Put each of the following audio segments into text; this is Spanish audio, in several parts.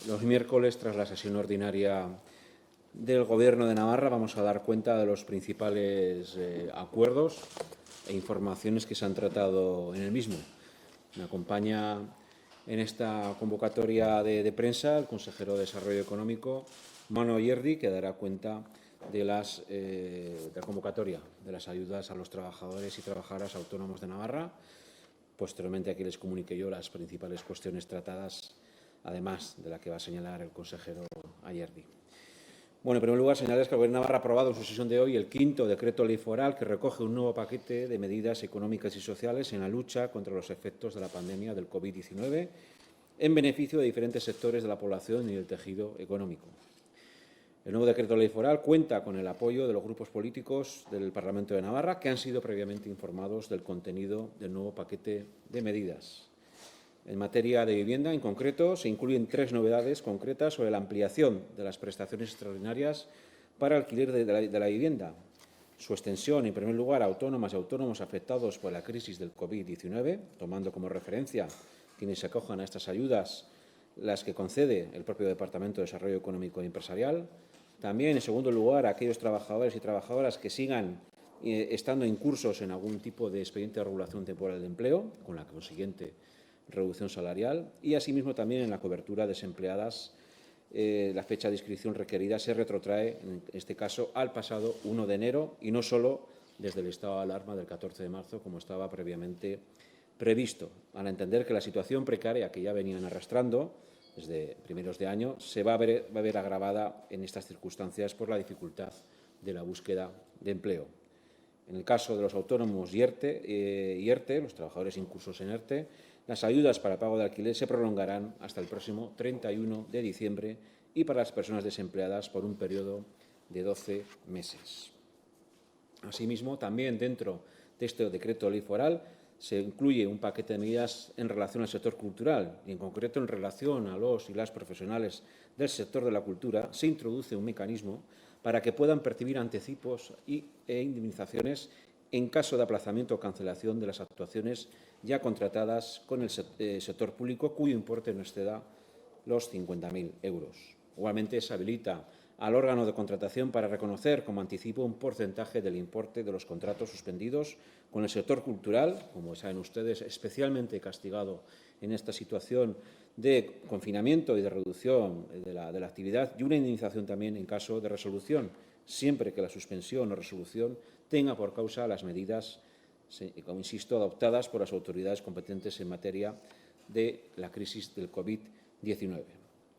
Los miércoles, tras la sesión ordinaria del Gobierno de Navarra, vamos a dar cuenta de los principales acuerdos e informaciones que se han tratado en el mismo. Me acompaña en esta convocatoria de prensa el consejero de Desarrollo Económico, Manu Ayerdi, que dará cuenta de la convocatoria de las ayudas a los trabajadores y trabajadoras autónomos de Navarra. Posteriormente, aquí les comunique yo las principales cuestiones tratadas, además de la que va a señalar el consejero Ayerdi. Bueno, en primer lugar, señalarles que el Gobierno de Navarra ha aprobado en su sesión de hoy el quinto decreto ley foral que recoge un nuevo paquete de medidas económicas y sociales en la lucha contra los efectos de la pandemia del COVID-19 en beneficio de diferentes sectores de la población y del tejido económico. El nuevo decreto ley foral cuenta con el apoyo de los grupos políticos del Parlamento de Navarra que han sido previamente informados del contenido del nuevo paquete de medidas. En materia de vivienda, en concreto, se incluyen tres novedades concretas sobre la ampliación de las prestaciones extraordinarias para alquiler de la vivienda, su extensión, en primer lugar, a autónomas y autónomos afectados por la crisis del COVID-19, tomando como referencia quienes se acojan a estas ayudas las que concede el propio Departamento de Desarrollo Económico y Empresarial. También, en segundo lugar, a aquellos trabajadores y trabajadoras que sigan estando incursos en algún tipo de expediente de regulación temporal de empleo, con la consiguiente reducción salarial, y asimismo también en la cobertura de desempleadas. La fecha de inscripción requerida se retrotrae, en este caso, al pasado 1 de enero y no solo desde el estado de alarma del 14 de marzo, como estaba previamente previsto, al entender que la situación precaria que ya venían arrastrando desde primeros de año se va a ver agravada en estas circunstancias por la dificultad de la búsqueda de empleo. En el caso de los autónomos y ERTE, los trabajadores incursos en ERTE, las ayudas para pago de alquiler se prolongarán hasta el próximo 31 de diciembre y para las personas desempleadas por un periodo de 12 meses. Asimismo, también dentro de este decreto ley foral se incluye un paquete de medidas en relación al sector cultural y, en concreto, en relación a los y las profesionales del sector de la cultura, se introduce un mecanismo para que puedan percibir anticipos e indemnizaciones en caso de aplazamiento o cancelación de las actuaciones ya contratadas con el sector público, cuyo importe no exceda los 50.000 euros. Igualmente, se habilita al órgano de contratación para reconocer como anticipo un porcentaje del importe de los contratos suspendidos con el sector cultural, como saben ustedes, especialmente castigado en esta situación de confinamiento y de reducción de la actividad, y una indemnización también en caso de resolución, siempre que la suspensión o resolución tenga por causa las medidas, como insisto, adoptadas por las autoridades competentes en materia de la crisis del COVID-19.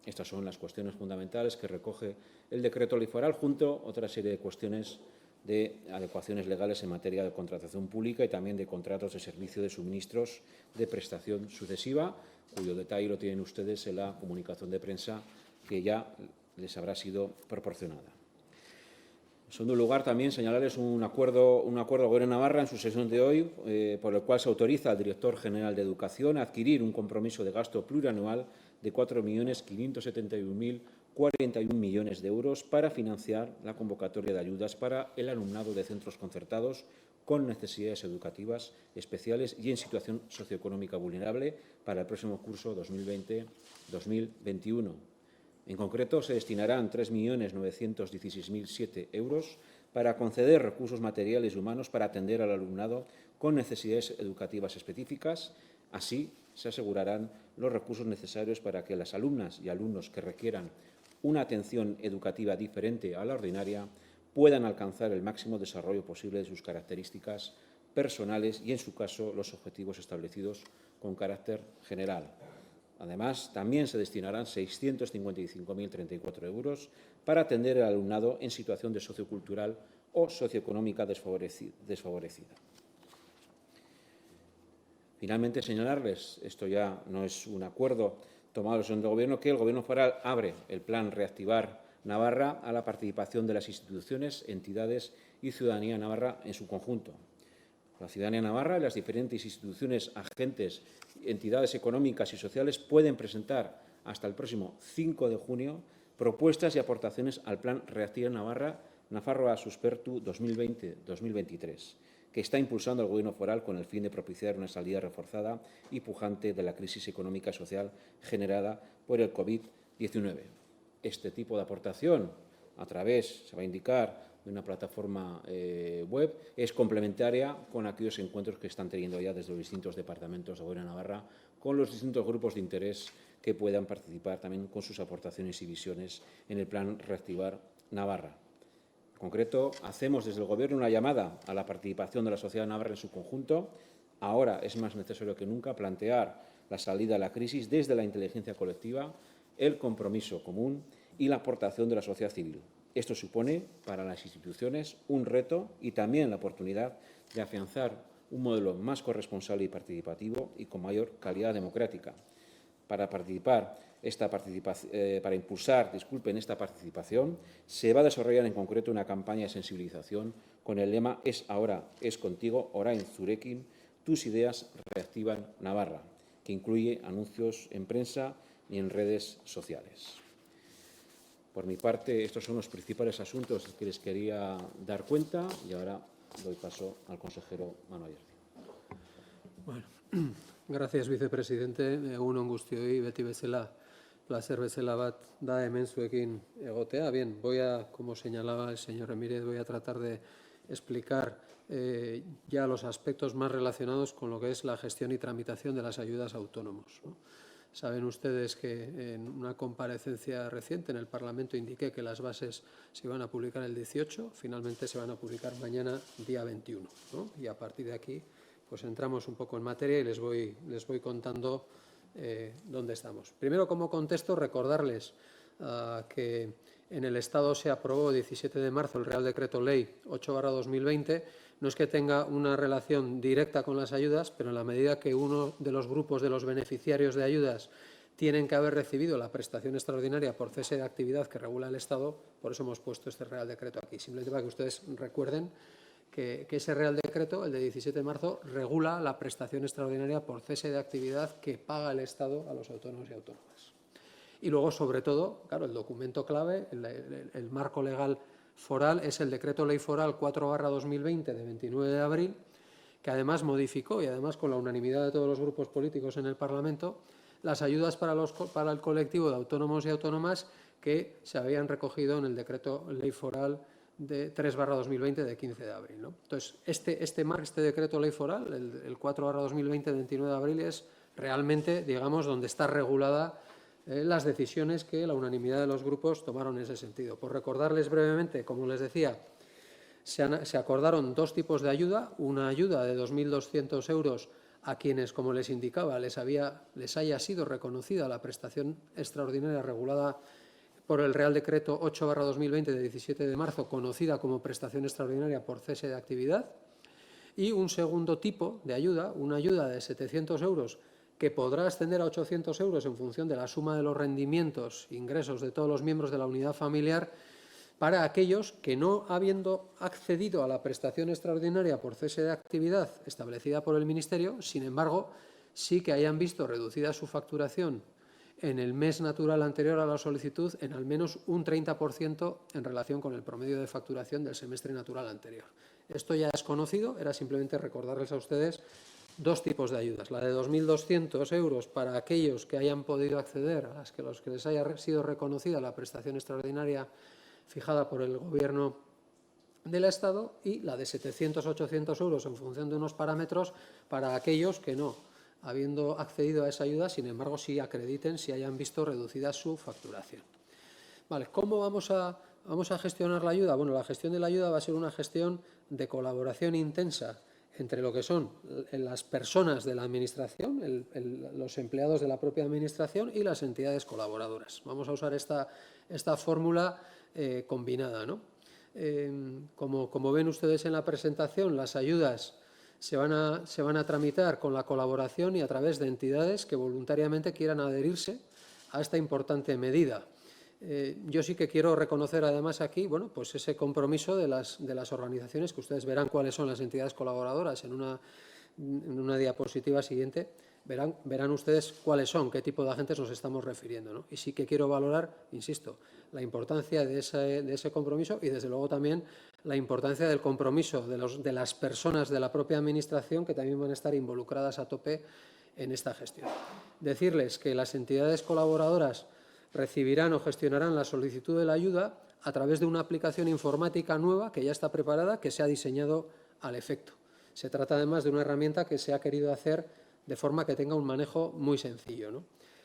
Estas son las cuestiones fundamentales que recoge el decreto ley foral, junto a otra serie de cuestiones de adecuaciones legales en materia de contratación pública y también de contratos de servicio de suministros de prestación sucesiva, cuyo detalle lo tienen ustedes en la comunicación de prensa que ya les habrá sido proporcionada. En segundo lugar, también señalarles un acuerdo del Gobierno de Navarra en su sesión de hoy, por el cual se autoriza al Director General de Educación a adquirir un compromiso de gasto plurianual de 4.571.041 millones de euros para financiar la convocatoria de ayudas para el alumnado de centros concertados con necesidades educativas especiales y en situación socioeconómica vulnerable para el próximo curso 2020-2021. En concreto, se destinarán 3.916.007 euros para conceder recursos materiales y humanos para atender al alumnado con necesidades educativas específicas. Así, se asegurarán los recursos necesarios para que las alumnas y alumnos que requieran una atención educativa diferente a la ordinaria puedan alcanzar el máximo desarrollo posible de sus características personales y, en su caso, los objetivos establecidos con carácter general. Además, también se destinarán 655.034 euros para atender al alumnado en situación de sociocultural o socioeconómica desfavorecida. Finalmente, señalarles, esto ya no es un acuerdo tomado en el seno del Gobierno, que el Gobierno foral abre el plan Reactivar Navarra a la participación de las instituciones, entidades y ciudadanía navarra en su conjunto. La ciudadanía navarra y las diferentes instituciones, agentes, entidades económicas y sociales pueden presentar hasta el próximo 5 de junio propuestas y aportaciones al plan Reactiva Navarra Nafarroa Suspertu 2020-2023, que está impulsando el Gobierno foral con el fin de propiciar una salida reforzada y pujante de la crisis económica y social generada por el COVID-19. 19. Este tipo de aportación, se va a indicar, de una plataforma web, es complementaria con aquellos encuentros que están teniendo ya desde los distintos departamentos de Gobierno de Navarra con los distintos grupos de interés que puedan participar también con sus aportaciones y visiones en el plan Reactivar Navarra. En concreto, hacemos desde el Gobierno una llamada a la participación de la sociedad navarra en su conjunto. Ahora es más necesario que nunca plantear la salida a la crisis desde la inteligencia colectiva, el compromiso común y la aportación de la sociedad civil. Esto supone para las instituciones un reto y también la oportunidad de afianzar un modelo más corresponsable y participativo y con mayor calidad democrática. Para impulsar esta participación, se va a desarrollar en concreto una campaña de sensibilización con el lema "Es ahora, es contigo, orain zurekin, tus ideas reactivan Navarra", que incluye anuncios en prensa y en redes sociales. Por mi parte, estos son los principales asuntos que les quería dar cuenta y ahora doy paso al consejero Manu Ayerdi. Bueno, gracias, vicepresidente. Egun on guztioi, beti bezala, placer bezala bat da hemen zuekin egotea. Bien, como señalaba el señor Ramírez, voy a tratar de explicar ya los aspectos más relacionados con lo que es la gestión y tramitación de las ayudas a autónomos, ¿no? Saben ustedes que en una comparecencia reciente en el Parlamento indiqué que las bases se iban a publicar el 18, finalmente se van a publicar mañana, día 21, ¿no? Y a partir de aquí pues entramos un poco en materia y les voy contando dónde estamos. Primero, como contexto, recordarles que en el Estado se aprobó 17 de marzo el Real Decreto Ley 8/2020. No es que tenga una relación directa con las ayudas, pero en la medida que uno de los grupos de los beneficiarios de ayudas tienen que haber recibido la prestación extraordinaria por cese de actividad que regula el Estado, por eso hemos puesto este Real Decreto aquí. Simplemente para que ustedes recuerden que ese Real Decreto, el de 17 de marzo, regula la prestación extraordinaria por cese de actividad que paga el Estado a los autónomos y autónomas. Y luego, sobre todo, claro, el documento clave, el marco legal foral, es el Decreto Ley Foral 4/2020 de 29 de abril, que además modificó, y además con la unanimidad de todos los grupos políticos en el Parlamento, las ayudas para el colectivo de autónomos y autónomas que se habían recogido en el Decreto Ley Foral de 3/2020 de 15 de abril, ¿no? Entonces, este Decreto Ley Foral, el 4/2020 de 29 de abril, es realmente, digamos, donde está regulada las decisiones que la unanimidad de los grupos tomaron en ese sentido. Por recordarles brevemente, como les decía, se acordaron dos tipos de ayuda. Una ayuda de 2.200 euros a quienes, como les indicaba, les haya sido reconocida la prestación extraordinaria regulada por el Real Decreto 8/2020 de 17 de marzo, conocida como prestación extraordinaria por cese de actividad. Y un segundo tipo de ayuda, una ayuda de 700 euros, que podrá ascender a 800 euros en función de la suma de los rendimientos e ingresos de todos los miembros de la unidad familiar, para aquellos que, no habiendo accedido a la prestación extraordinaria por cese de actividad establecida por el Ministerio, sin embargo, sí que hayan visto reducida su facturación en el mes natural anterior a la solicitud en al menos un 30% en relación con el promedio de facturación del semestre natural anterior. Esto ya es conocido, era simplemente recordarles a ustedes dos tipos de ayudas. La de 2.200 euros para aquellos que hayan podido acceder, a los que les haya sido reconocida la prestación extraordinaria fijada por el Gobierno del Estado, y la de 700-800 euros en función de unos parámetros para aquellos que no, habiendo accedido a esa ayuda, sin embargo, sí acrediten si hayan visto reducida su facturación. Vale, ¿cómo vamos a gestionar la ayuda? Bueno, la gestión de la ayuda va a ser una gestión de colaboración intensa entre lo que son las personas de la Administración, los empleados de la propia Administración y las entidades colaboradoras. Vamos a usar esta fórmula combinada, ¿no? Como ven ustedes en la presentación, las ayudas se van a tramitar con la colaboración y a través de entidades que voluntariamente quieran adherirse a esta importante medida. Yo sí que quiero reconocer además aquí, bueno, pues ese compromiso de las organizaciones, que ustedes verán cuáles son las entidades colaboradoras en una diapositiva siguiente. Verán ustedes cuáles son, qué tipo de agentes nos estamos refiriendo, ¿no? Y sí que quiero valorar, insisto, la importancia de ese compromiso y, desde luego, también la importancia del compromiso de las personas de la propia Administración, que también van a estar involucradas a tope en esta gestión. Decirles que las entidades colaboradoras recibirán o gestionarán la solicitud de la ayuda a través de una aplicación informática nueva que ya está preparada, que se ha diseñado al efecto. Se trata además de una herramienta que se ha querido hacer de forma que tenga un manejo muy sencillo, ¿no?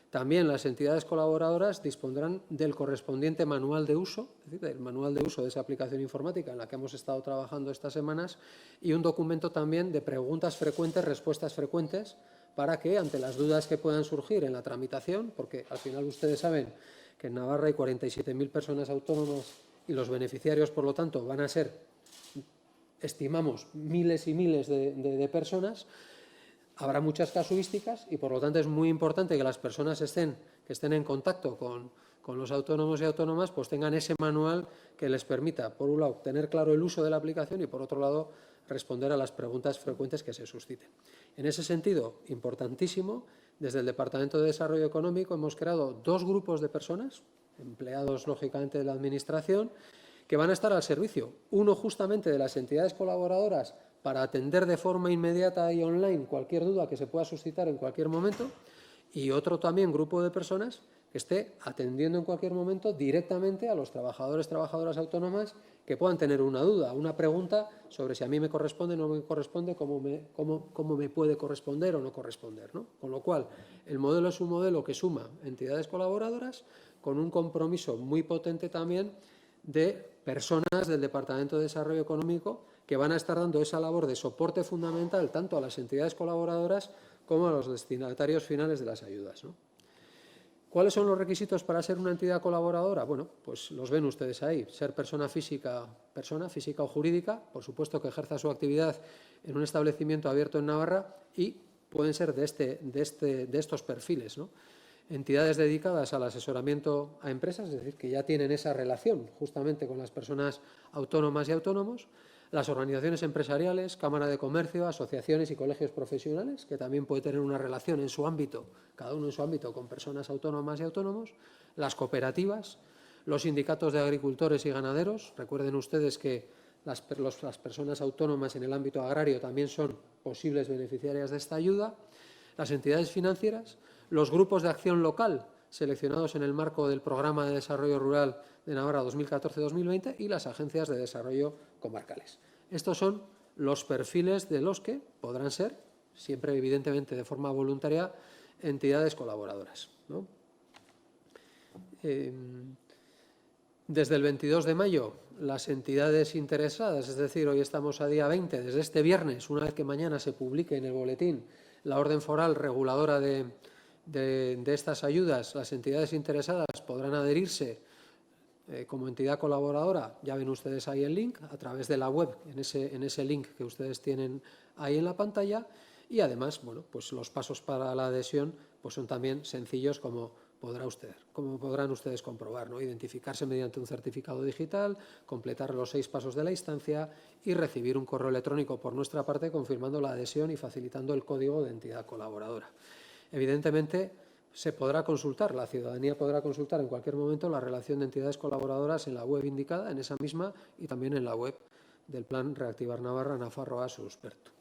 También las entidades colaboradoras dispondrán del correspondiente manual de uso, es decir, del manual de uso de esa aplicación informática en la que hemos estado trabajando estas semanas, y un documento también de preguntas frecuentes, respuestas frecuentes, para que, ante las dudas que puedan surgir en la tramitación, porque al final ustedes saben que en Navarra hay 47.000 personas autónomas y los beneficiarios, por lo tanto, van a ser, estimamos, miles y miles de personas. Habrá muchas casuísticas y, por lo tanto, es muy importante que las personas que estén en contacto con los autónomos y autónomas, pues tengan ese manual que les permita, por un lado, tener claro el uso de la aplicación y, por otro lado, responder a las preguntas frecuentes que se susciten. En ese sentido, importantísimo, desde el Departamento de Desarrollo Económico hemos creado 2 grupos de personas, empleados, lógicamente, de la Administración, que van a estar al servicio. Uno, justamente, de las entidades colaboradoras, para atender de forma inmediata y online cualquier duda que se pueda suscitar en cualquier momento, y otro también grupo de personas que esté atendiendo en cualquier momento directamente a los trabajadores, trabajadoras autónomas que puedan tener una duda, una pregunta sobre si a mí me corresponde o no me corresponde, cómo me puede corresponder o no corresponder, ¿no? Con lo cual, el modelo es un modelo que suma entidades colaboradoras con un compromiso muy potente también de personas del Departamento de Desarrollo Económico que van a estar dando esa labor de soporte fundamental tanto a las entidades colaboradoras como a los destinatarios finales de las ayudas, ¿no? ¿Cuáles son los requisitos para ser una entidad colaboradora? Bueno, pues los ven ustedes ahí. Ser persona física o jurídica, por supuesto que ejerza su actividad en un establecimiento abierto en Navarra, y pueden ser de estos perfiles, ¿no? Entidades dedicadas al asesoramiento a empresas, es decir, que ya tienen esa relación justamente con las personas autónomas y autónomos, las organizaciones empresariales, Cámara de Comercio, asociaciones y colegios profesionales, que también puede tener una relación en su ámbito, cada uno en su ámbito, con personas autónomas y autónomos, las cooperativas, los sindicatos de agricultores y ganaderos. Recuerden ustedes que las personas autónomas en el ámbito agrario también son posibles beneficiarias de esta ayuda, las entidades financieras, los grupos de acción local seleccionados en el marco del Programa de Desarrollo Rural de Navarra 2014-2020 y las agencias de desarrollo comarcales. Estos son los perfiles de los que podrán ser, siempre evidentemente de forma voluntaria, entidades colaboradoras, ¿no? Desde el 22 de mayo, las entidades interesadas, es decir, hoy estamos a día 20, desde este viernes, una vez que mañana se publique en el boletín la orden foral reguladora de estas ayudas, las entidades interesadas podrán adherirse como entidad colaboradora. Ya ven ustedes ahí el link a través de la web, en ese link que ustedes tienen ahí en la pantalla, y además, bueno, pues los pasos para la adhesión pues son también sencillos, como podrán ustedes comprobar, ¿no? Identificarse mediante un certificado digital, completar los 6 pasos de la instancia y recibir un correo electrónico por nuestra parte confirmando la adhesión y facilitando el código de entidad colaboradora. Evidentemente, se podrá consultar, la ciudadanía podrá consultar en cualquier momento la relación de entidades colaboradoras en la web indicada, en esa misma, y también en la web del Plan Reactivar Navarra, Nafarroa Suspertu.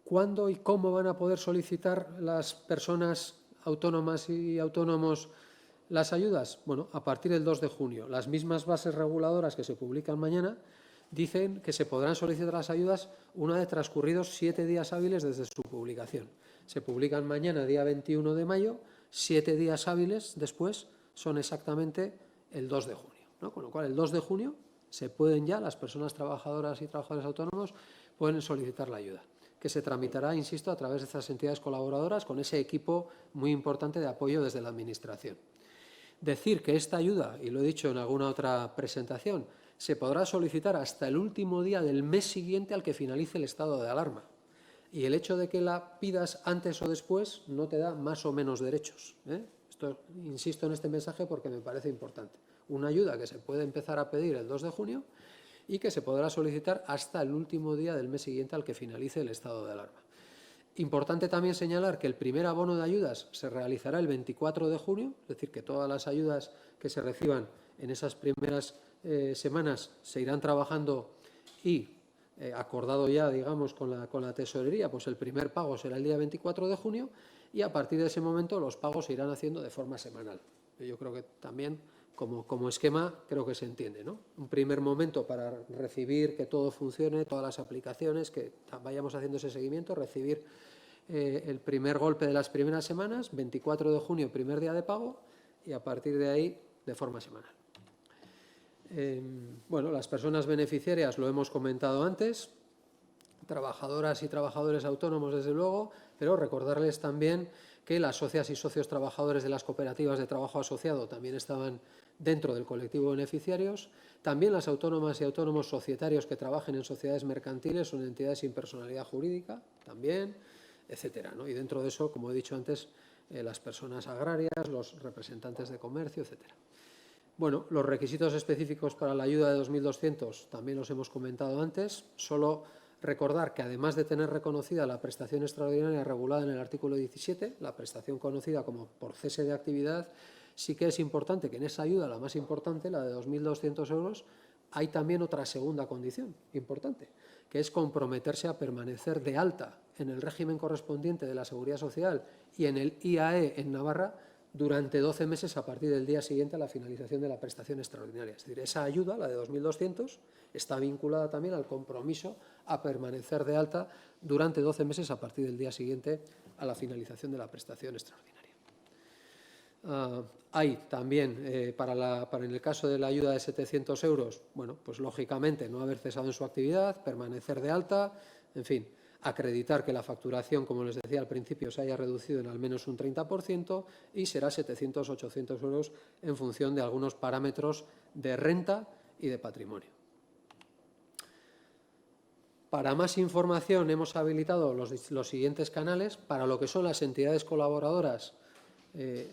¿Cuándo y cómo van a poder solicitar las personas autónomas y autónomos las ayudas? Bueno, a partir del 2 de junio. Las mismas bases reguladoras que se publican mañana dicen que se podrán solicitar las ayudas una vez transcurridos 7 días hábiles desde su publicación. Se publican mañana, día 21 de mayo, 7 días hábiles después son exactamente el 2 de junio, ¿no? Con lo cual, el 2 de junio se pueden ya, las personas trabajadoras y trabajadores autónomos pueden solicitar la ayuda, que se tramitará, insisto, a través de estas entidades colaboradoras con ese equipo muy importante de apoyo desde la Administración. Decir que esta ayuda, y lo he dicho en alguna otra presentación, se podrá solicitar hasta el último día del mes siguiente al que finalice el estado de alarma. Y el hecho de que la pidas antes o después no te da más o menos derechos, ¿eh? Esto, insisto en este mensaje porque me parece importante. Una ayuda que se puede empezar a pedir el 2 de junio y que se podrá solicitar hasta el último día del mes siguiente al que finalice el estado de alarma. Importante también señalar que el primer abono de ayudas se realizará el 24 de junio, es decir, que todas las ayudas que se reciban en esas primeras semanas se irán trabajando y acordado ya, digamos, con la tesorería, pues el primer pago será el día 24 de junio y a partir de ese momento los pagos se irán haciendo de forma semanal. Yo creo que también como esquema creo que se entiende, ¿no? Un primer momento para recibir que todo funcione, todas las aplicaciones, que vayamos haciendo ese seguimiento, recibir el primer golpe de las primeras semanas, 24 de junio, primer día de pago, y a partir de ahí de forma semanal. Bueno, las personas beneficiarias lo hemos comentado antes, trabajadoras y trabajadores autónomos desde luego, pero recordarles también que las socias y socios trabajadores de las cooperativas de trabajo asociado también estaban dentro del colectivo de beneficiarios, también las autónomas y autónomos societarios que trabajen en sociedades mercantiles o en entidades sin personalidad jurídica, también, etcétera, ¿no? Y dentro de eso, como he dicho antes, las personas agrarias, los representantes de comercio, etcétera. Bueno, los requisitos específicos para la ayuda de 2.200 también los hemos comentado antes. Solo recordar que además de tener reconocida la prestación extraordinaria regulada en el artículo 17, la prestación conocida como por cese de actividad, sí que es importante que en esa ayuda, la más importante, la de 2.200 euros, hay también otra segunda condición importante, que es comprometerse a permanecer de alta en el régimen correspondiente de la Seguridad Social y en el IAE en Navarra durante 12 meses a partir del día siguiente a la finalización de la prestación extraordinaria. Es decir, esa ayuda, la de 2.200, está vinculada también al compromiso a permanecer de alta durante 12 meses a partir del día siguiente a la finalización de la prestación extraordinaria. Hay también, en el caso de la ayuda de 700 euros, bueno, pues lógicamente no haber cesado en su actividad, permanecer de alta, en fin, acreditar que la facturación, como les decía al principio, se haya reducido en al menos un 30% y será 700-800 euros en función de algunos parámetros de renta y de patrimonio. Para más información hemos habilitado los siguientes canales. Para lo que son las entidades colaboradoras,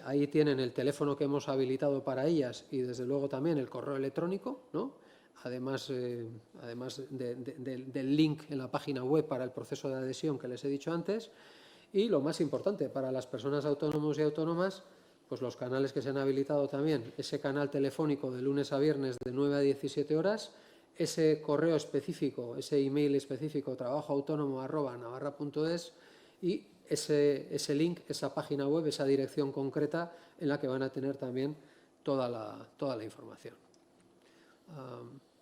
ahí tienen el teléfono que hemos habilitado para ellas y desde luego también el correo electrónico, ¿no? Además del link en la página web para el proceso de adhesión que les he dicho antes. Y lo más importante, para las personas autónomos y autónomas, pues los canales que se han habilitado también, ese canal telefónico de lunes a viernes de 9 a 17 horas, ese correo específico, ese email específico, trabajoautónomo@navarra.es, y ese link, esa página web, esa dirección concreta en la que van a tener también toda la información.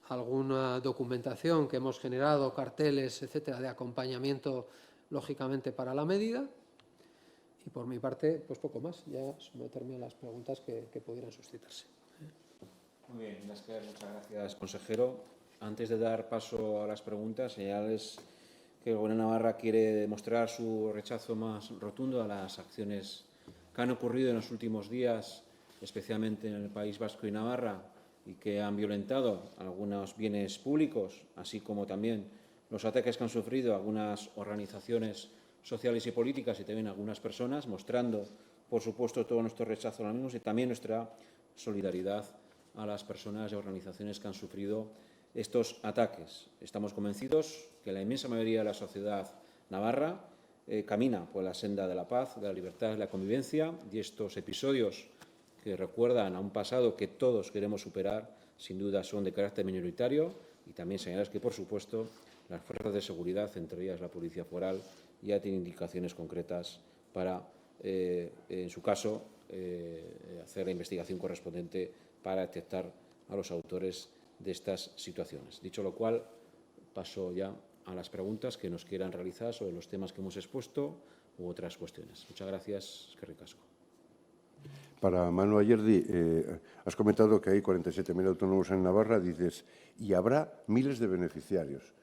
Alguna documentación que hemos generado, carteles, etcétera, de acompañamiento, lógicamente, para la medida. Y por mi parte, pues poco más, ya someterme a las preguntas que pudieran suscitarse. Muy bien, muchas gracias, consejero. Antes de dar paso a las preguntas, señales que el Gobierno de Navarra quiere demostrar su rechazo más rotundo a las acciones que han ocurrido en los últimos días, especialmente en el País Vasco y Navarra, y que han violentado algunos bienes públicos, así como también los ataques que han sufrido algunas organizaciones sociales y políticas y también algunas personas, mostrando, por supuesto, todo nuestro rechazo a los mismos y también nuestra solidaridad a las personas y organizaciones que han sufrido estos ataques. Estamos convencidos que la inmensa mayoría de la sociedad navarra camina por la senda de la paz, de la libertad y la convivencia, y estos episodios que recuerdan a un pasado que todos queremos superar, sin duda son de carácter minoritario, y también señalar que, por supuesto, las fuerzas de seguridad, entre ellas la Policía Foral, ya tienen indicaciones concretas para, en su caso, hacer la investigación correspondiente para detectar a los autores de estas situaciones. Dicho lo cual, paso ya a las preguntas que nos quieran realizar sobre los temas que hemos expuesto u otras cuestiones. Muchas gracias. Eskerrik asko. Para Manu Ayerdi, has comentado que hay 47.000 autónomos en Navarra, dices, y habrá miles de beneficiarios.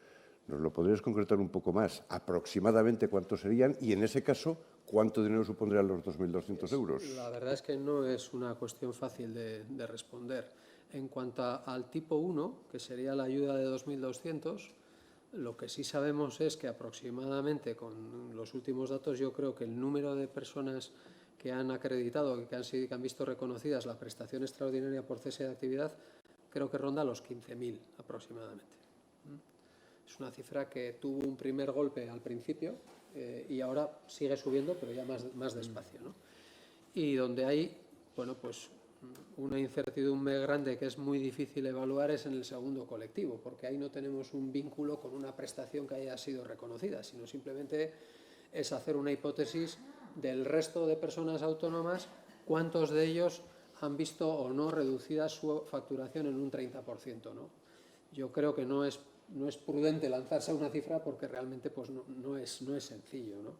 ¿Nos lo podrías concretar un poco más? ¿Aproximadamente cuántos serían? Y en ese caso, ¿cuánto dinero supondrían los 2.200 euros? La verdad es que no es una cuestión fácil de responder. En cuanto al tipo 1, que sería la ayuda de 2.200, lo que sí sabemos es que aproximadamente, con los últimos datos, yo creo que el número de personas que han acreditado, que han visto reconocidas la prestación extraordinaria por cese de actividad, creo que ronda los 15.000 aproximadamente. Es una cifra que tuvo un primer golpe al principio y ahora sigue subiendo, pero ya más despacio, ¿no? Y donde hay, bueno, pues una incertidumbre grande que es muy difícil evaluar es en el segundo colectivo, porque ahí no tenemos un vínculo con una prestación que haya sido reconocida, sino simplemente es hacer una hipótesis del resto de personas autónomas, cuántos de ellos han visto o no reducida su facturación en un 30%, ¿no? Yo creo que no es prudente lanzarse a una cifra porque realmente pues, no es sencillo, ¿no?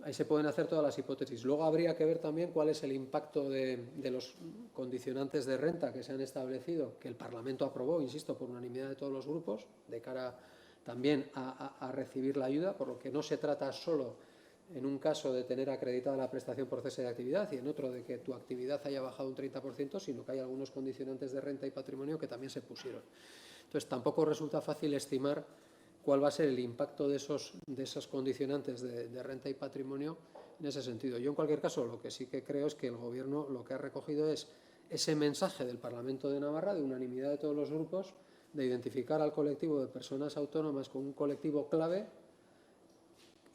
Ahí se pueden hacer todas las hipótesis. Luego habría que ver también cuál es el impacto de los condicionantes de renta que se han establecido, que el Parlamento aprobó, insisto, por unanimidad de todos los grupos, de cara también a recibir la ayuda, por lo que no se trata solo en un caso de tener acreditada la prestación por cese de actividad y en otro de que tu actividad haya bajado un 30%, sino que hay algunos condicionantes de renta y patrimonio que también se pusieron. Entonces, tampoco resulta fácil estimar cuál va a ser el impacto de esos condicionantes de renta y patrimonio en ese sentido. Yo, en cualquier caso, lo que sí que creo es que el Gobierno lo que ha recogido es ese mensaje del Parlamento de Navarra, de unanimidad de todos los grupos, de identificar al colectivo de personas autónomas como un colectivo clave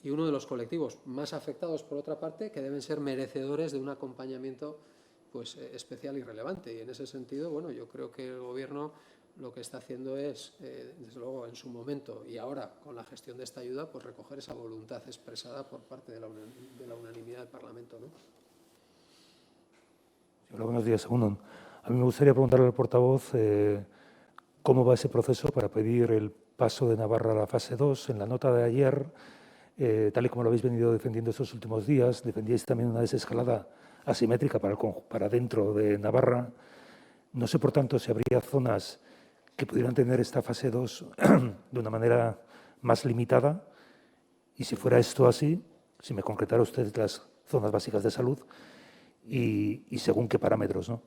y uno de los colectivos más afectados, por otra parte, que deben ser merecedores de un acompañamiento pues, especial y relevante. Y en ese sentido, bueno, yo creo que el Gobierno lo que está haciendo es, desde luego, en su momento y ahora con la gestión de esta ayuda, pues recoger esa voluntad expresada por parte de la unanimidad del Parlamento, ¿no? Hola, buenos días. Uno, a mí me gustaría preguntarle al portavoz cómo va ese proceso para pedir el paso de Navarra a la fase 2. En la nota de ayer, tal y como lo habéis venido defendiendo estos últimos días, defendíais también una desescalada asimétrica para dentro de Navarra. No sé, por tanto, si habría zonas que pudieran tener esta fase 2 de una manera más limitada, y si fuera esto así, si me concretara usted las zonas básicas de salud y según qué parámetros, ¿no?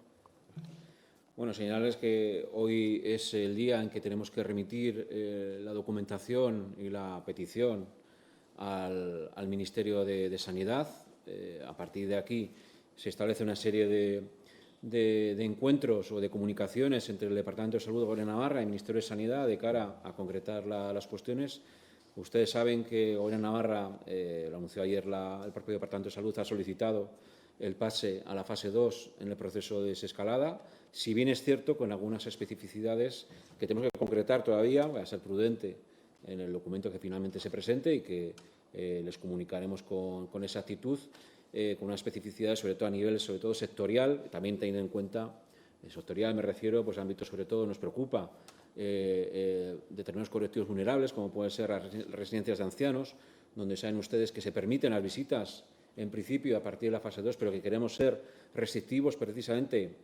Bueno, señalarles que hoy es el día en que tenemos que remitir la documentación y la petición al Ministerio de Sanidad. A partir de aquí se establece una serie de encuentros o de comunicaciones entre el Departamento de Salud de Navarra y el Ministerio de Sanidad de cara a concretar las cuestiones. Ustedes saben que Gobierno de Navarra, lo anunció ayer el propio Departamento de Salud, ha solicitado el pase a la fase 2 en el proceso de desescalada, si bien es cierto con algunas especificidades que tenemos que concretar todavía. Voy a ser prudente en el documento que finalmente se presente y que les comunicaremos con exactitud, con una especificidad sobre todo a nivel sobre todo sectorial, también teniendo en cuenta, sectorial me refiero pues a ámbitos sobre todo nos preocupa determinados colectivos vulnerables como pueden ser las residencias de ancianos, donde saben ustedes que se permiten las visitas en principio a partir de la fase 2, pero que queremos ser restrictivos precisamente,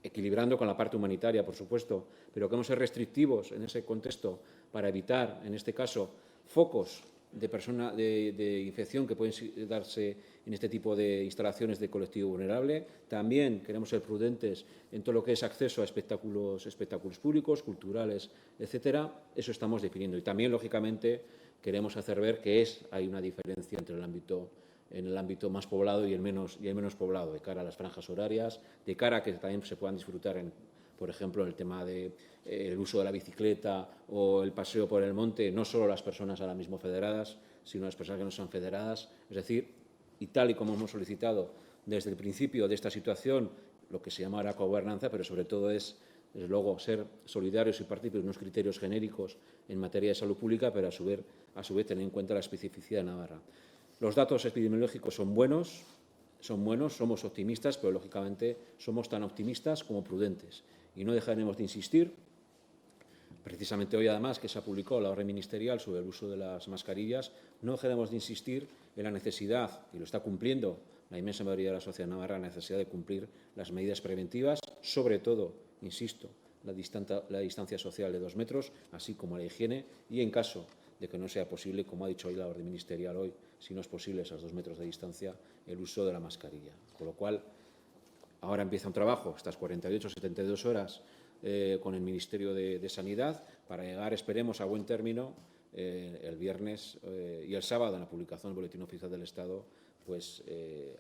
equilibrando con la parte humanitaria, por supuesto, pero queremos ser restrictivos en ese contexto para evitar, en este caso, focos de infección que pueden darse en este tipo de instalaciones de colectivo vulnerable. También queremos ser prudentes en todo lo que es acceso a espectáculos públicos, culturales, etcétera. Eso estamos definiendo. Y también, lógicamente, queremos hacer ver que hay una diferencia entre en el ámbito más poblado y el menos poblado, de cara a las franjas horarias, de cara a que también se puedan disfrutar, por ejemplo, en el tema del uso de la bicicleta o el paseo por el monte, no solo las personas ahora mismo federadas, sino las personas que no son federadas. Es decir, y tal y como hemos solicitado desde el principio de esta situación, lo que se llama la cogobernanza, pero sobre todo es, desde luego, ser solidarios y partícipes de unos criterios genéricos en materia de salud pública, pero a su vez tener en cuenta la especificidad de Navarra. Los datos epidemiológicos son buenos, somos optimistas, pero lógicamente somos tan optimistas como prudentes. Y no dejaremos de insistir, precisamente hoy además que se ha publicado la orden ministerial sobre el uso de las mascarillas, no dejaremos de insistir en la necesidad, y lo está cumpliendo la inmensa mayoría de la sociedad navarra, la necesidad de cumplir las medidas preventivas, sobre todo, insisto, la distancia social de 2 metros, así como la higiene, y en caso de que no sea posible, como ha dicho hoy la orden ministerial hoy, si no es posible esos 2 metros de distancia, el uso de la mascarilla. Con lo cual, ahora empieza un trabajo, estas 48 o 72 horas, con el Ministerio de Sanidad, para llegar, esperemos, a buen término el viernes y el sábado, en la publicación del Boletín Oficial del Estado, pues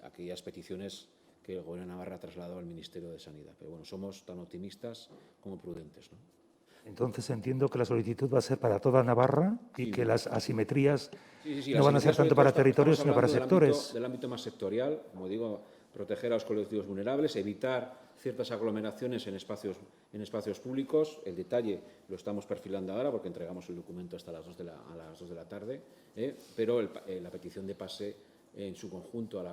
aquellas peticiones que el Gobierno de Navarra ha trasladado al Ministerio de Sanidad. Pero bueno, somos tan optimistas como prudentes, ¿no? Entonces entiendo que la solicitud va a ser para toda Navarra y que las asimetrías Sí, no van a ser tanto para territorios sino para sectores. Del ámbito más sectorial, como digo, proteger a los colectivos vulnerables, evitar ciertas aglomeraciones en espacios públicos. El detalle lo estamos perfilando ahora porque entregamos el documento hasta las 2 de la tarde, pero la petición de pase en su conjunto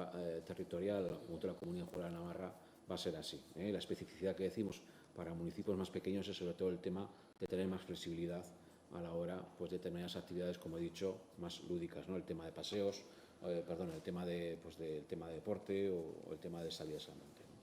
territorial, al conjunto de la Comunidad Foral de Navarra, va a ser así. La especificidad que decimos para municipios más pequeños es sobre todo el tema de tener más flexibilidad a la hora pues, de determinadas actividades, como he dicho, más lúdicas, ¿no? El tema de paseos, el tema de deporte o el tema de salidas al monte, ¿no?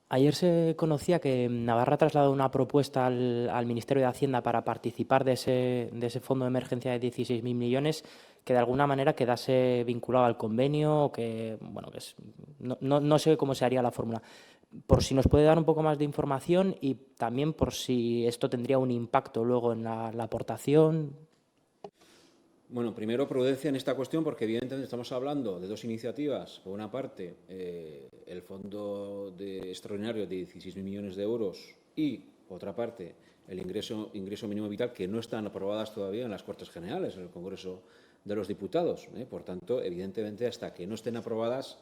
Ayer se conocía que Navarra ha trasladado una propuesta al Ministerio de Hacienda para participar de ese fondo de emergencia de 16.000 millones, que de alguna manera quedase vinculado al convenio, o que, bueno, no sé cómo se haría la fórmula. Por si nos puede dar un poco más de información y también por si esto tendría un impacto luego en la aportación. Bueno, primero prudencia en esta cuestión porque evidentemente estamos hablando de dos iniciativas. Por una parte, el fondo extraordinario de 16.000 millones de euros y, por otra parte, el ingreso mínimo vital, que no están aprobadas todavía en las Cortes Generales, en el Congreso de los Diputados. Por tanto, evidentemente, hasta que no estén aprobadas,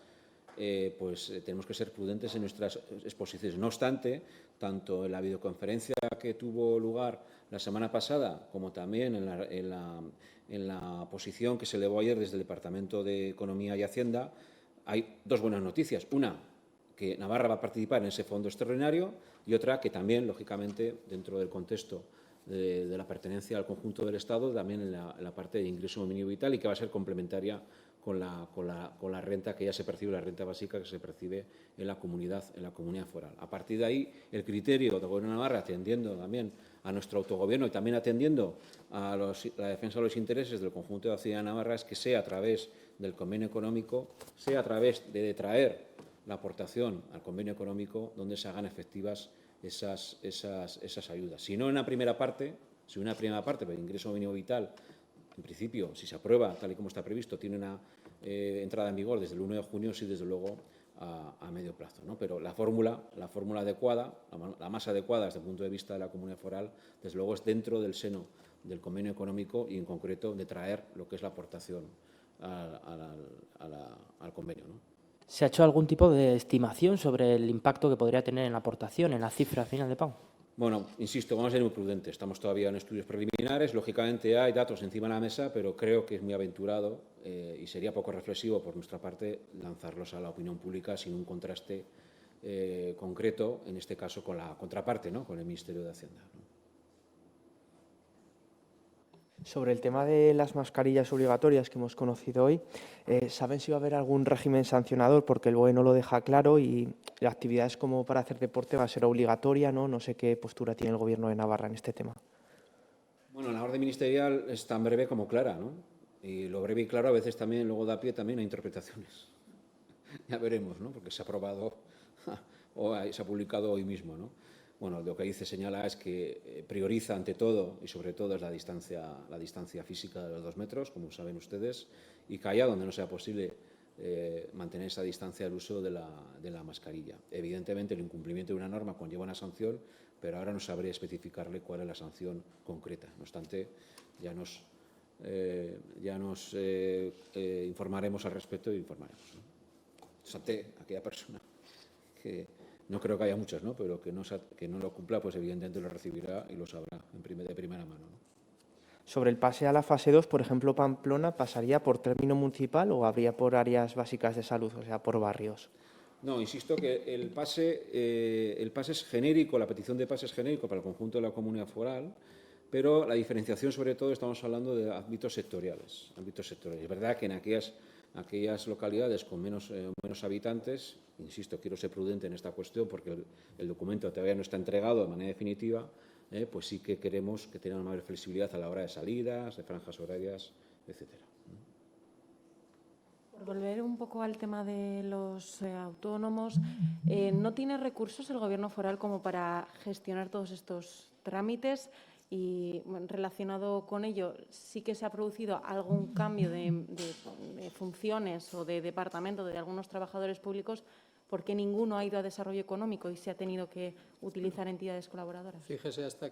pues tenemos que ser prudentes en nuestras exposiciones. No obstante, tanto en la videoconferencia que tuvo lugar la semana pasada como también en la posición que se elevó ayer desde el Departamento de Economía y Hacienda, hay dos buenas noticias. Una, que Navarra va a participar en ese fondo extraordinario, y otra, que también, lógicamente, dentro del contexto de la pertenencia al conjunto del Estado, también en la parte de ingreso mínimo vital, y que va a ser complementaria con la renta que ya se percibe, la renta básica que se percibe en la comunidad foral. A partir de ahí, el criterio del Gobierno de Navarra, atendiendo también a nuestro autogobierno y también atendiendo a la defensa de los intereses del conjunto de la ciudadanía de Navarra, es que sea a través del convenio económico, sea a través de detraer la aportación al convenio económico, donde se hagan efectivas esas ayudas. Si no en una primera parte, pero el ingreso mínimo vital, en principio, si se aprueba tal y como está previsto, tiene una entrada en vigor desde el 1 de junio, sí, desde luego, a medio plazo, ¿no? Pero la fórmula adecuada, la más adecuada desde el punto de vista de la comunidad foral, desde luego es dentro del seno del convenio económico y, en concreto, de traer lo que es la aportación al convenio, ¿no? ¿Se ha hecho algún tipo de estimación sobre el impacto que podría tener en la aportación, en la cifra final de pago? Bueno, insisto, vamos a ser muy prudentes. Estamos todavía en estudios preliminares. Lógicamente hay datos encima de la mesa, pero creo que es muy aventurado y sería poco reflexivo por nuestra parte lanzarlos a la opinión pública sin un contraste concreto, en este caso con la contraparte, ¿no? Con el Ministerio de Hacienda, ¿no? Sobre el tema de las mascarillas obligatorias que hemos conocido hoy, ¿saben si va a haber algún régimen sancionador? Porque el BOE no lo deja claro y la actividad es como para hacer deporte va a ser obligatoria, ¿no? No sé qué postura tiene el Gobierno de Navarra en este tema. Bueno, la orden ministerial es tan breve como clara, ¿no? Y lo breve y claro a veces también luego da pie también a interpretaciones. Ya veremos, ¿no? Porque se ha aprobado o se ha publicado hoy mismo, ¿no? Bueno, lo que dice señala es que prioriza ante todo y sobre todo es la distancia física de los 2 metros, como saben ustedes, y que allá donde no sea posible mantener esa distancia del uso de la mascarilla. Evidentemente, el incumplimiento de una norma conlleva una sanción, pero ahora no sabré especificarle cuál es la sanción concreta. No obstante, ya nos informaremos al respecto y informaremos, ¿no? No obstante, aquella persona que no creo que haya muchas, ¿no? Pero que no lo cumpla, pues evidentemente lo recibirá y lo sabrá de primera mano, ¿no? Sobre el pase a la fase 2, por ejemplo, Pamplona, ¿pasaría por término municipal o habría por áreas básicas de salud, o sea, por barrios? No, insisto que el pase es genérico, la petición de pase es genérico para el conjunto de la comunidad foral, pero la diferenciación, sobre todo, estamos hablando de ámbitos sectoriales. Es verdad que en aquellas localidades con menos habitantes, insisto, quiero ser prudente en esta cuestión porque el documento todavía no está entregado de manera definitiva, pues sí que queremos que tenga una mayor flexibilidad a la hora de salidas, de franjas horarias, etcétera. Por volver un poco al tema de los autónomos, ¿no tiene recursos el Gobierno foral como para gestionar todos estos trámites? Y relacionado con ello, ¿sí que se ha producido algún cambio de funciones o de departamento de algunos trabajadores públicos? ¿Por qué ninguno ha ido a desarrollo económico y se ha tenido que utilizar entidades colaboradoras? Fíjese hasta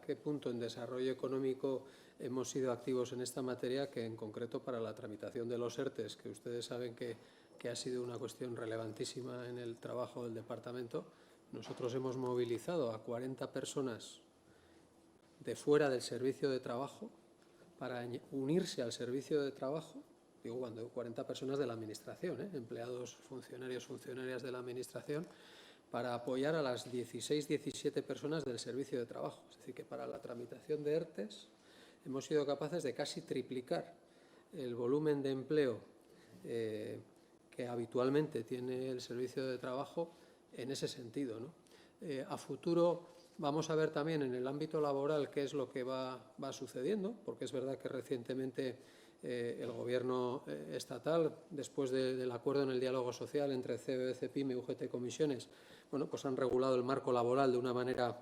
qué punto en desarrollo económico hemos sido activos en esta materia, que en concreto para la tramitación de los ERTEs, que ustedes saben que que ha sido una cuestión relevantísima en el trabajo del departamento. Nosotros hemos movilizado a 40 personas de fuera del servicio de trabajo para unirse al servicio de trabajo, digo cuando 40 personas de la Administración, empleados, funcionarias de la Administración, para apoyar a las 17 personas del servicio de trabajo. Es decir, que para la tramitación de ERTEs hemos sido capaces de casi triplicar el volumen de empleo que habitualmente tiene el servicio de trabajo en ese sentido, ¿no? A futuro vamos a ver también en el ámbito laboral qué es lo que va sucediendo, porque es verdad que recientemente el Gobierno estatal, después del acuerdo en el diálogo social entre COE, CEPIME, UGT y comisiones, bueno, pues han regulado el marco laboral de una manera,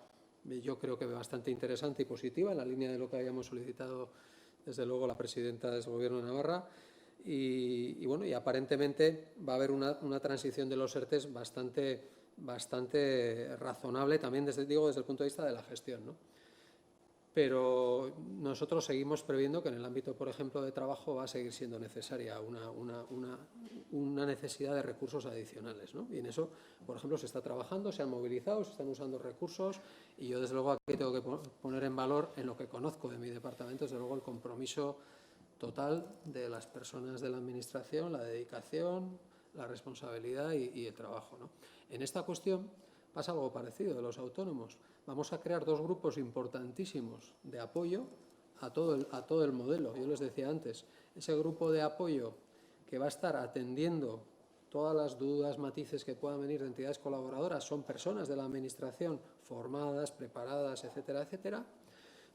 yo creo que bastante interesante y positiva, en la línea de lo que habíamos solicitado desde luego la presidenta del Gobierno de Navarra. Y bueno, y aparentemente va a haber una transición de los ERTEs bastante razonable también desde el punto de vista de la gestión, ¿no? Pero nosotros seguimos previendo que en el ámbito, por ejemplo, de trabajo va a seguir siendo necesaria una necesidad de recursos adicionales, ¿no? Y en eso, por ejemplo, se está trabajando, se han movilizado, se están usando recursos y yo, desde luego, aquí tengo que poner en valor, en lo que conozco de mi departamento, desde luego, el compromiso total de las personas de la Administración, la dedicación, la responsabilidad y el trabajo, ¿no? En esta cuestión pasa algo parecido de los autónomos. Vamos a crear dos grupos importantísimos de apoyo a todo el modelo. Yo les decía antes, ese grupo de apoyo que va a estar atendiendo todas las dudas, matices que puedan venir de entidades colaboradoras, son personas de la Administración formadas, preparadas, etcétera, etcétera.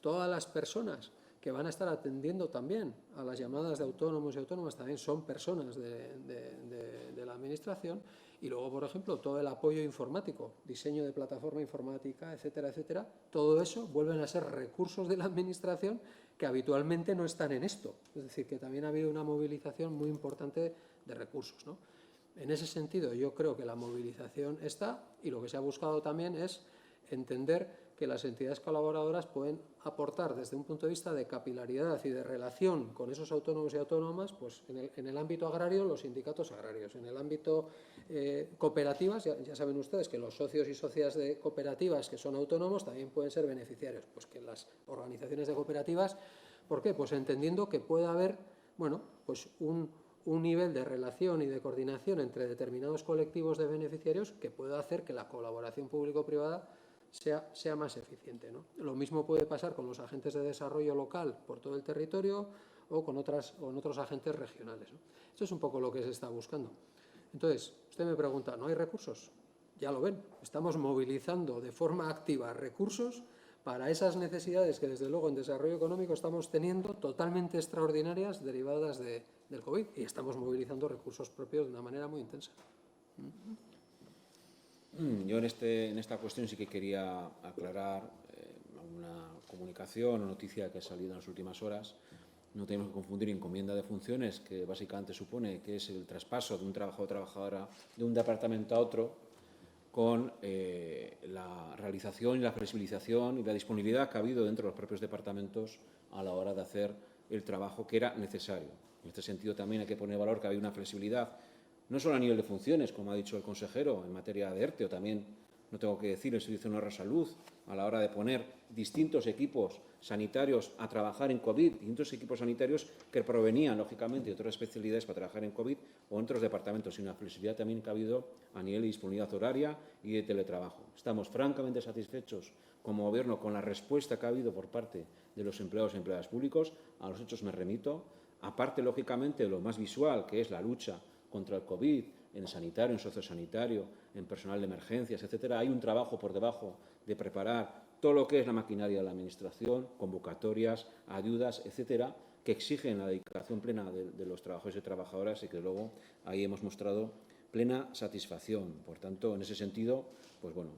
Todas las personas que van a estar atendiendo también a las llamadas de autónomos y autónomas también son personas de la Administración. Y luego, por ejemplo, todo el apoyo informático, diseño de plataforma informática, etcétera, etcétera, todo eso vuelven a ser recursos de la Administración que habitualmente no están en esto. Es decir, que también ha habido una movilización muy importante de recursos, ¿no? En ese sentido, yo creo que la movilización está, y lo que se ha buscado también es entender que las entidades colaboradoras pueden aportar desde un punto de vista de capilaridad y de relación con esos autónomos y autónomas, pues en el ámbito agrario, los sindicatos agrarios, en el ámbito cooperativas, ya saben ustedes que los socios y socias de cooperativas que son autónomos también pueden ser beneficiarios, pues que las organizaciones de cooperativas, ¿por qué? Pues entendiendo que puede haber, bueno, pues un nivel de relación y de coordinación entre determinados colectivos de beneficiarios que pueda hacer que la colaboración público-privada sea más eficiente, ¿no? Lo mismo puede pasar con los agentes de desarrollo local por todo el territorio o con otros agentes regionales, ¿no? Esto es un poco lo que se está buscando. Entonces, usted me pregunta, ¿no hay recursos? Ya lo ven, estamos movilizando de forma activa recursos para esas necesidades que, desde luego, en desarrollo económico estamos teniendo totalmente extraordinarias derivadas del COVID, y estamos movilizando recursos propios de una manera muy intensa. Yo en esta cuestión sí que quería aclarar una comunicación o noticia que ha salido en las últimas horas. No tenemos que confundir encomienda de funciones, que básicamente supone que es el traspaso de un trabajador o trabajadora de un departamento a otro, con la realización y la flexibilización y la disponibilidad que ha habido dentro de los propios departamentos a la hora de hacer el trabajo que era necesario. En este sentido también hay que poner valor que ha habido una flexibilidad, no solo a nivel de funciones, como ha dicho el consejero, en materia de ERTE, o también, no tengo que decir, el Servicio de Salud, a la hora de poner distintos equipos sanitarios a trabajar en COVID, distintos equipos sanitarios que provenían, lógicamente, de otras especialidades para trabajar en COVID o en otros departamentos, y una flexibilidad también que ha habido a nivel de disponibilidad horaria y de teletrabajo. Estamos francamente satisfechos como Gobierno con la respuesta que ha habido por parte de los empleados y empleadas públicos. A los hechos me remito. Aparte, lógicamente, de lo más visual, que es la lucha contra el COVID, en sanitario, en sociosanitario, en personal de emergencias, etcétera, hay un trabajo por debajo de preparar todo lo que es la maquinaria de la Administración, convocatorias, ayudas, etcétera, que exigen la dedicación plena de los trabajadores y trabajadoras, y que luego ahí hemos mostrado plena satisfacción. Por tanto, en ese sentido, pues bueno,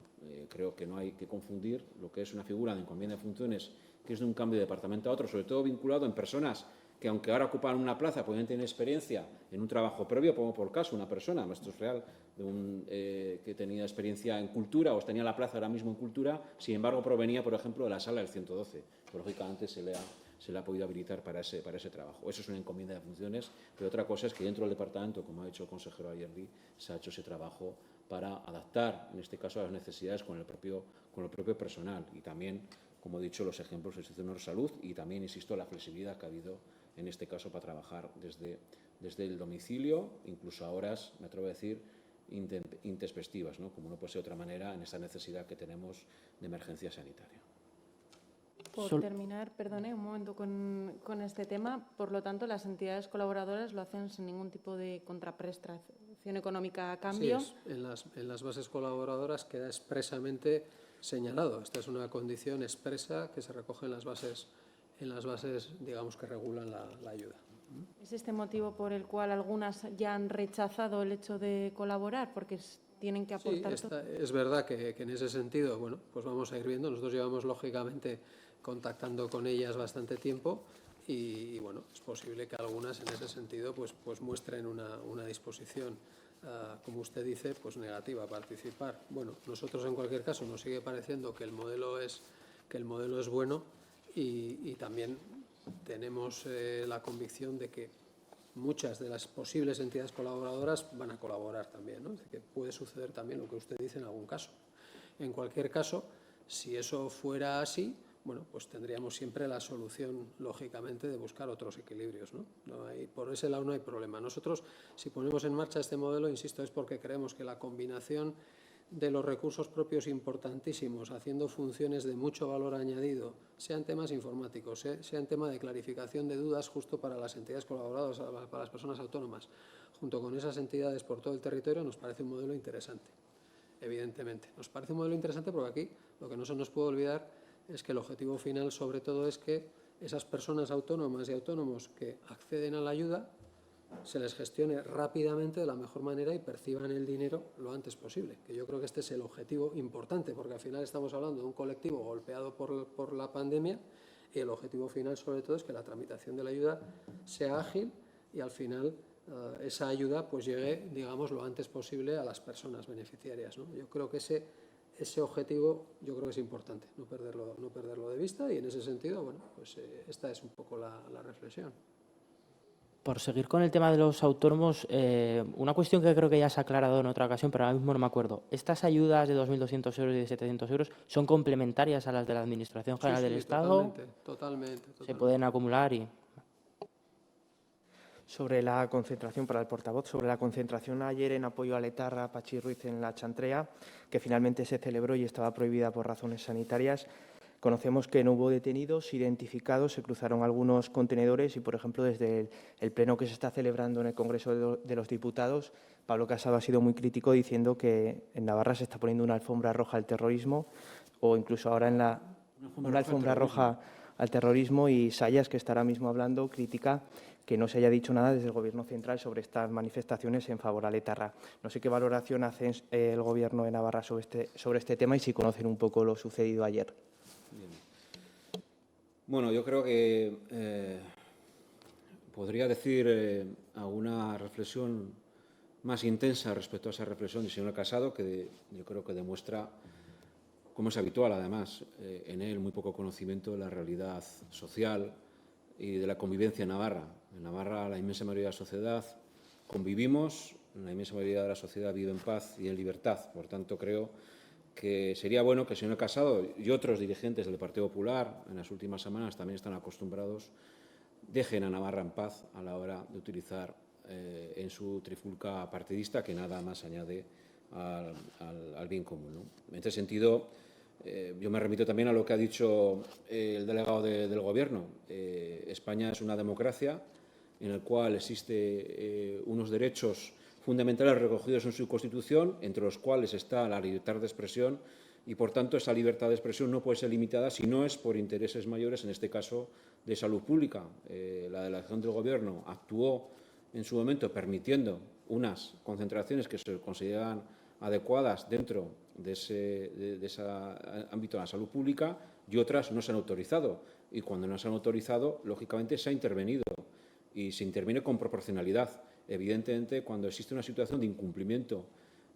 creo que no hay que confundir lo que es una figura de encomienda de funciones, que es de un cambio de departamento a otro, sobre todo vinculado en personas que, aunque ahora ocupan una plaza, pueden tener experiencia en un trabajo previo. Pongo por caso una persona, esto es real, que tenía experiencia en cultura o tenía la plaza ahora mismo en cultura, sin embargo provenía, por ejemplo, de la sala del 112. Pues, lógicamente se le ha se le ha podido habilitar para ese trabajo. Eso es una encomienda de funciones, pero otra cosa es que dentro del departamento, como ha dicho el consejero Ayerdi, se ha hecho ese trabajo para adaptar, en este caso, a las necesidades con el propio personal y también, como he dicho, los ejemplos del sector de salud y también, insisto, la flexibilidad que ha habido en este caso para trabajar desde el domicilio, incluso a horas, me atrevo a decir, intempestivas, ¿no? Como no puede ser de otra manera en esa necesidad que tenemos de emergencia sanitaria. Por terminar, perdone un momento con este tema, por lo tanto, las entidades colaboradoras lo hacen sin ningún tipo de contraprestación económica a cambio. Sí, en las bases colaboradoras queda expresamente señalado. Esta es una condición expresa que se recoge en las bases, digamos, que regulan la ayuda. ¿Es este motivo por el cual algunas ya han rechazado el hecho de colaborar? Porque tienen que aportar. Sí, es verdad que en ese sentido, bueno, pues vamos a ir viendo. Nosotros llevamos, lógicamente, contactando con ellas bastante tiempo y bueno, es posible que algunas en ese sentido pues muestren una disposición, como usted dice, pues negativa a participar. Bueno, nosotros en cualquier caso nos sigue pareciendo que el modelo es bueno y también tenemos la convicción de que muchas de las posibles entidades colaboradoras van a colaborar también, ¿no? Es decir, que puede suceder también lo que usted dice en algún caso. En cualquier caso, si eso fuera así, bueno, pues tendríamos siempre la solución, lógicamente, de buscar otros equilibrios, ¿no? Por ese lado no hay problema. Nosotros, si ponemos en marcha este modelo, insisto, es porque creemos que la combinación de los recursos propios importantísimos, haciendo funciones de mucho valor añadido, sean temas informáticos, sean tema de clarificación de dudas justo para las entidades colaboradoras, para las personas autónomas, junto con esas entidades por todo el territorio, nos parece un modelo interesante, evidentemente. Nos parece un modelo interesante porque aquí lo que no se nos puede olvidar es que el objetivo final, sobre todo, es que esas personas autónomas y autónomos que acceden a la ayuda se les gestione rápidamente de la mejor manera y perciban el dinero lo antes posible, que yo creo que este es el objetivo importante, porque al final estamos hablando de un colectivo golpeado por la pandemia y el objetivo final, sobre todo, es que la tramitación de la ayuda sea ágil y al final esa ayuda pues llegue, digamos, lo antes posible a las personas beneficiarias, ¿no? Yo creo que ese objetivo yo creo que es importante, no perderlo de vista y en ese sentido, bueno, pues esta es un poco la reflexión. Por seguir con el tema de los autónomos, una cuestión que creo que ya se ha aclarado en otra ocasión, pero ahora mismo no me acuerdo. ¿Estas ayudas de 2.200 euros y de 700 euros son complementarias a las de la Administración General del Estado? Totalmente. ¿Se pueden acumular? Sobre la concentración, para el portavoz, sobre la concentración ayer en apoyo a Letarra, Pachi Ruiz en la Chantrea, que finalmente se celebró y estaba prohibida por razones sanitarias. Conocemos que no hubo detenidos identificados, se cruzaron algunos contenedores y, por ejemplo, desde el pleno que se está celebrando en el Congreso de los Diputados, Pablo Casado ha sido muy crítico diciendo que en Navarra se está poniendo una alfombra roja al terrorismo o incluso ahora una alfombra roja al terrorismo y Sayas, que está ahora mismo hablando, critica que no se haya dicho nada desde el Gobierno central sobre estas manifestaciones en favor a Letarra. No sé qué valoración hace el Gobierno de Navarra sobre este tema y si conocen un poco lo sucedido ayer. Bien. Bueno, yo creo que podría decir alguna reflexión más intensa respecto a esa reflexión del señor Casado, que yo creo que demuestra, como es habitual además, en él muy poco conocimiento de la realidad social y de la convivencia en Navarra. En Navarra la inmensa mayoría de la sociedad convivimos, la inmensa mayoría de la sociedad vive en paz y en libertad. Por tanto, creo que sería bueno que el señor Casado y otros dirigentes del Partido Popular en las últimas semanas también están acostumbrados, dejen a Navarra en paz a la hora de utilizar en su trifulca partidista que nada más añade al bien común, ¿no? En este sentido, yo me remito también a lo que ha dicho el delegado del Gobierno. España es una democracia en la cual existen unos derechos fundamentales recogidos en su Constitución, entre los cuales está la libertad de expresión y, por tanto, esa libertad de expresión no puede ser limitada si no es por intereses mayores, en este caso de salud pública. La delegación del Gobierno actuó en su momento permitiendo unas concentraciones que se consideraban adecuadas dentro de ese ámbito de la salud pública y otras no se han autorizado. Y cuando no se han autorizado, lógicamente se ha intervenido y se interviene con proporcionalidad. Evidentemente, cuando existe una situación de incumplimiento,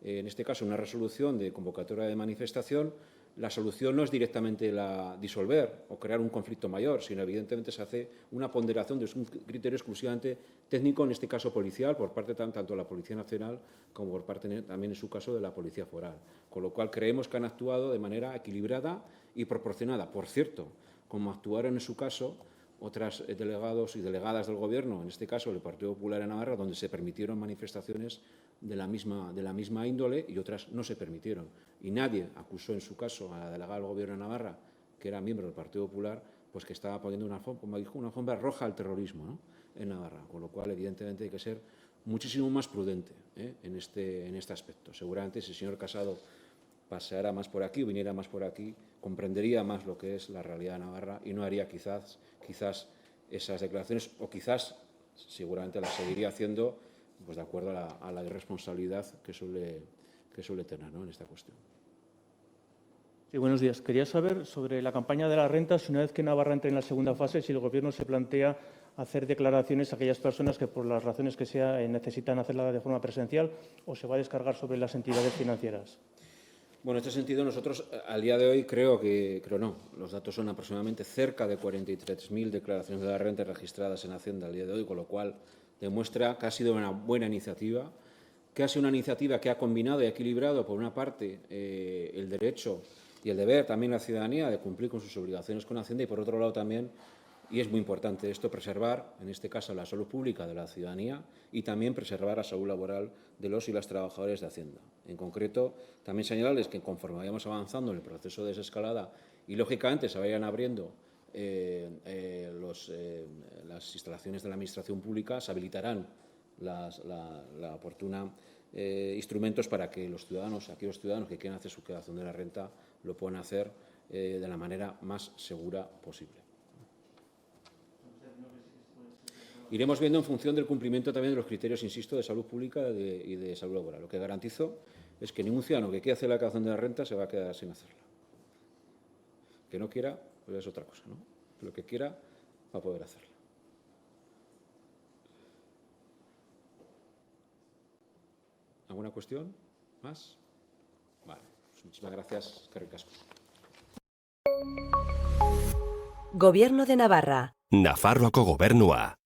en este caso una resolución de convocatoria de manifestación, la solución no es directamente disolver o crear un conflicto mayor, sino evidentemente se hace una ponderación de un criterio exclusivamente técnico, en este caso policial, por parte tanto de la Policía Nacional como por parte también en su caso de la Policía Foral. Con lo cual creemos que han actuado de manera equilibrada y proporcionada. Por cierto, como actuaron en su caso otros delegados y delegadas del Gobierno, en este caso el Partido Popular en Navarra, donde se permitieron manifestaciones de la misma índole y otras no se permitieron. Y nadie acusó en su caso a la delegada del Gobierno de Navarra, que era miembro del Partido Popular, pues que estaba poniendo una alfombra roja al terrorismo, ¿no?, en Navarra. Con lo cual, evidentemente, hay que ser muchísimo más prudente en este aspecto. Seguramente si el señor Casado paseara más por aquí o viniera más por aquí, comprendería más lo que es la realidad de Navarra y no haría quizás esas declaraciones, o quizás seguramente las seguiría haciendo pues de acuerdo a la irresponsabilidad que suele tener, ¿no?, en esta cuestión. Sí, buenos días. Quería saber sobre la campaña de las rentas, una vez que Navarra entre en la segunda fase, si el Gobierno se plantea hacer declaraciones a aquellas personas que por las razones que sea necesitan hacerla de forma presencial, o se va a descargar sobre las entidades financieras. Bueno, en este sentido, nosotros al día de hoy creo no. Los datos son aproximadamente cerca de 43.000 declaraciones de la renta registradas en Hacienda al día de hoy, con lo cual demuestra que ha sido una buena iniciativa, que ha sido una iniciativa que ha combinado y ha equilibrado, por una parte, el derecho y el deber también de la ciudadanía de cumplir con sus obligaciones con Hacienda y, por otro lado, también, y es muy importante esto, preservar, en este caso, la salud pública de la ciudadanía y también preservar la salud laboral de los y las trabajadores de Hacienda. En concreto, también señalarles que conforme vayamos avanzando en el proceso de desescalada y, lógicamente, se vayan abriendo las instalaciones de la Administración Pública, se habilitarán la oportuna instrumentos para que aquellos ciudadanos que quieran hacer su declaración de la renta lo puedan hacer de la manera más segura posible. Iremos viendo en función del cumplimiento también de los criterios, insisto, de salud pública y de salud laboral. Lo que garantizo es que ningún ciudadano que quiera hacer la declaración de la renta se va a quedar sin hacerla. Que no quiera, pues es otra cosa, ¿no? Pero que quiera va a poder hacerla. ¿Alguna cuestión más? Vale, pues muchísimas gracias. Eskerrik asko. Gobierno de Navarra. Nafarroako gobernua.